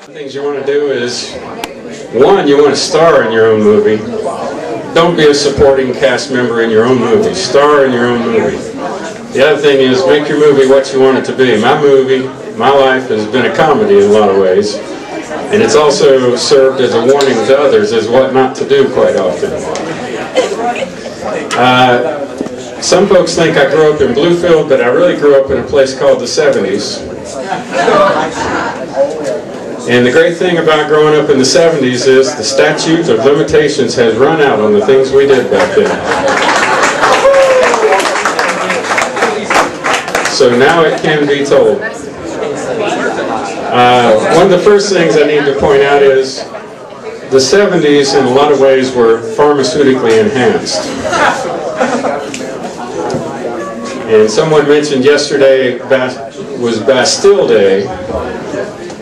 Things you want to do is, one, you want to star in your own movie. Don't be a supporting cast member in your own movie. Star in your own movie. The other thing is, make your movie what you want it to be. My movie, my life, has been a comedy in a lot of ways. And it's also served as a warning to others as what not to do quite often. Some folks think I grew up in Bluefield, but I really grew up in a place called the 70s. And the great thing about growing up in the 70s is the statute of limitations has run out on the things we did back then. So now it can be told. One of the first things I need to point out is the 70s in a lot of ways were pharmaceutically enhanced. And someone mentioned yesterday was Bastille Day,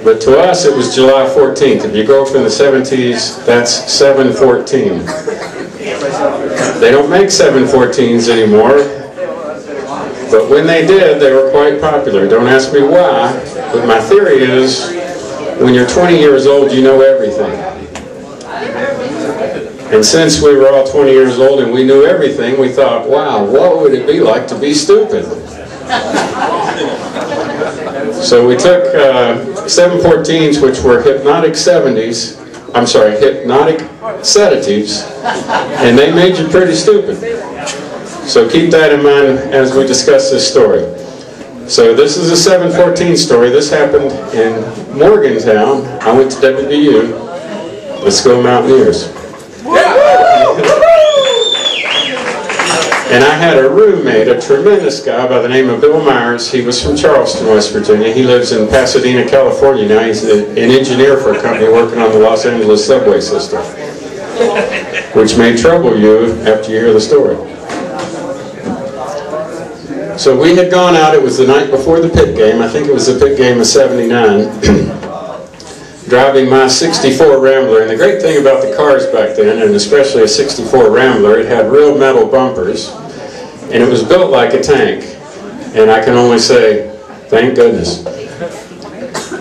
but to us it was July 14th. If you grow up in the 70s, that's 7/14. They don't make 7/14s anymore, but when they did, they were quite popular. Don't ask me why, but my theory is when you're 20 years old, you know everything. And since we were all 20 years old and we knew everything, we thought, wow, what would it be like to be stupid? So we took 7/14s, which were hypnotic sedatives, and they made you pretty stupid. So keep that in mind as we discuss this story. So this is a 7/14 story. This happened in Morgantown. I went to WVU. Let's go Mountaineers. And I had a roommate, a tremendous guy by the name of Bill Myers. He was from Charleston, West Virginia. He lives in Pasadena, California now. He's an engineer for a company working on the Los Angeles subway system, which may trouble you after you hear the story. So we had gone out, it was the night before the Pitt game, I think it was the Pitt game of '79, driving my '64 Rambler. And the great thing about the cars back then, and especially a '64 Rambler, it had real metal bumpers, and it was built like a tank. And I can only say, thank goodness.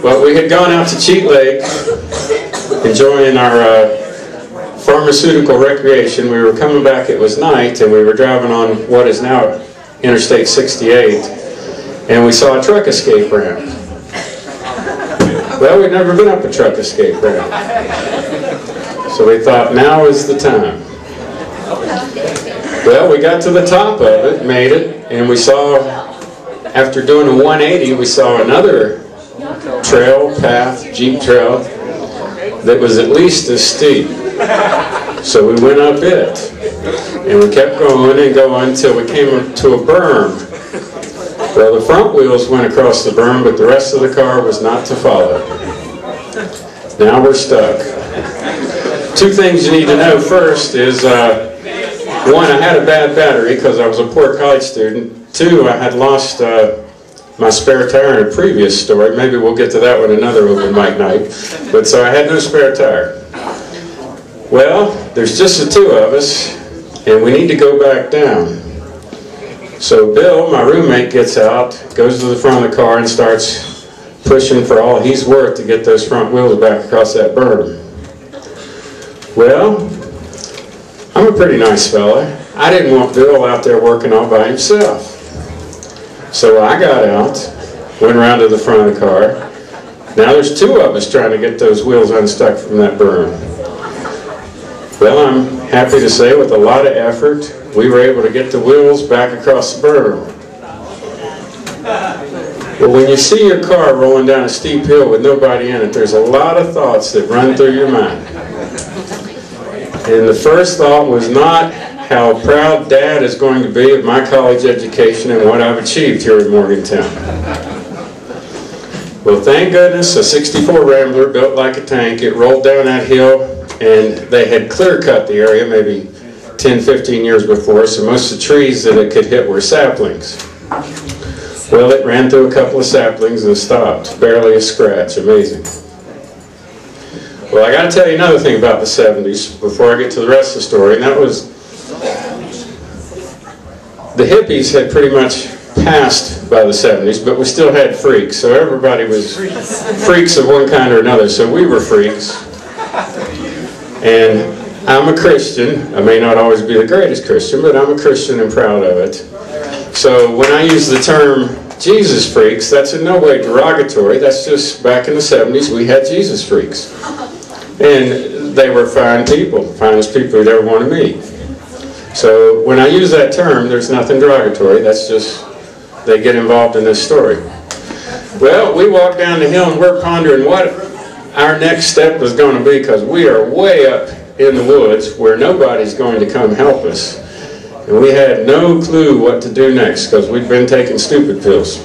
But we had gone out to Cheat Lake, enjoying our pharmaceutical recreation. We were coming back, it was night, and we were driving on what is now Interstate 68, and we saw a truck escape ramp. Well, we'd never been up a truck escape ramp. So we thought, now is the time. Well, we got to the top of it, made it, and we saw, after doing a 180, we saw another trail, path, Jeep trail, that was at least as steep. So we went up it. And we kept going and going until we came to a berm. Well, the front wheels went across the berm, but the rest of the car was not to follow. Now we're stuck. Two things you need to know first is, one, I had a bad battery because I was a poor college student. Two, I had lost my spare tire in a previous story. Maybe we'll get to that one another open mic night. But so I had no spare tire. Well, there's just the two of us, and we need to go back down. So Bill, my roommate, gets out, goes to the front of the car and starts pushing for all he's worth to get those front wheels back across that berm. Well, I'm a pretty nice fella. I didn't want Bill out there working all by himself. So I got out, went around to the front of the car. Now there's two of us trying to get those wheels unstuck from that berm. Well, I'm happy to say with a lot of effort, we were able to get the wheels back across the berm. Well, when you see your car rolling down a steep hill with nobody in it, there's a lot of thoughts that run through your mind. And the first thought was not how proud Dad is going to be of my college education and what I've achieved here in Morgantown. Well, thank goodness, a '64 Rambler built like a tank. It rolled down that hill, and they had clear-cut the area maybe 10, 15 years before, so most of the trees that it could hit were saplings. Well, it ran through a couple of saplings and stopped. Barely a scratch. Amazing. Well, I got to tell you another thing about the 70s before I get to the rest of the story, and that was the hippies had pretty much passed by the 70s, but we still had freaks, so everybody was freaks of one kind or another, so we were freaks. And I'm a Christian. I may not always be the greatest Christian, but I'm a Christian and proud of it. So when I use the term Jesus freaks, that's in no way derogatory. That's just back in the 70s we had Jesus freaks. And they were fine people, finest people you'd ever want to meet. So when I use that term, there's nothing derogatory. That's just, they get involved in this story. Well, we walked down the hill and we're pondering what our next step was going to be, because we are way up in the woods where nobody's going to come help us. And we had no clue what to do next because we'd been taking stupid pills.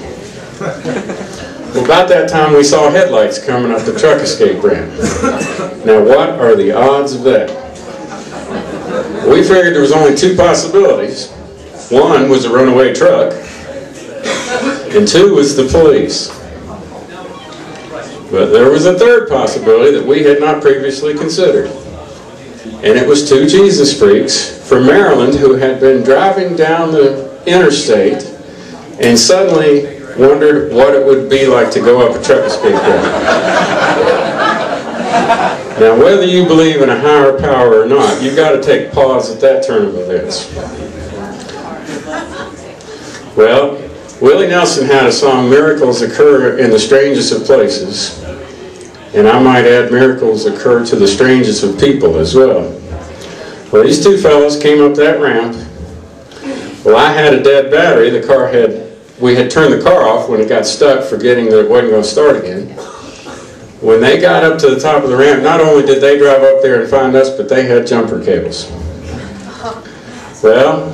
Well, about that time we saw headlights coming up the truck escape ramp. Now what are the odds of that? We figured there was only two possibilities. One was a runaway truck, and two was the police. But there was a third possibility that we had not previously considered. And it was two Jesus freaks from Maryland who had been driving down the interstate and suddenly wondered what it would be like to go up a truck escape ramp. Now, whether you believe in a higher power or not, you've got to take pause at that turn of events. Well, Willie Nelson had a song, "Miracles Occur in the Strangest of Places," and I might add, miracles occur to the strangest of people as well. Well, these two fellows came up that ramp. Well, I had a dead battery. We had turned the car off when it got stuck, forgetting that it wasn't going to start again. When they got up to the top of the ramp, not only did they drive up there and find us, but they had jumper cables. Well,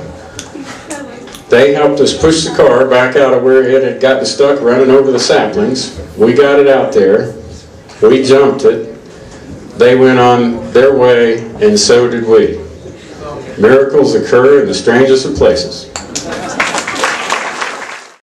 they helped us push the car back out of where it had gotten stuck running over the saplings. We got it out there. We jumped it. They went on their way, and so did we. Miracles occur in the strangest of places.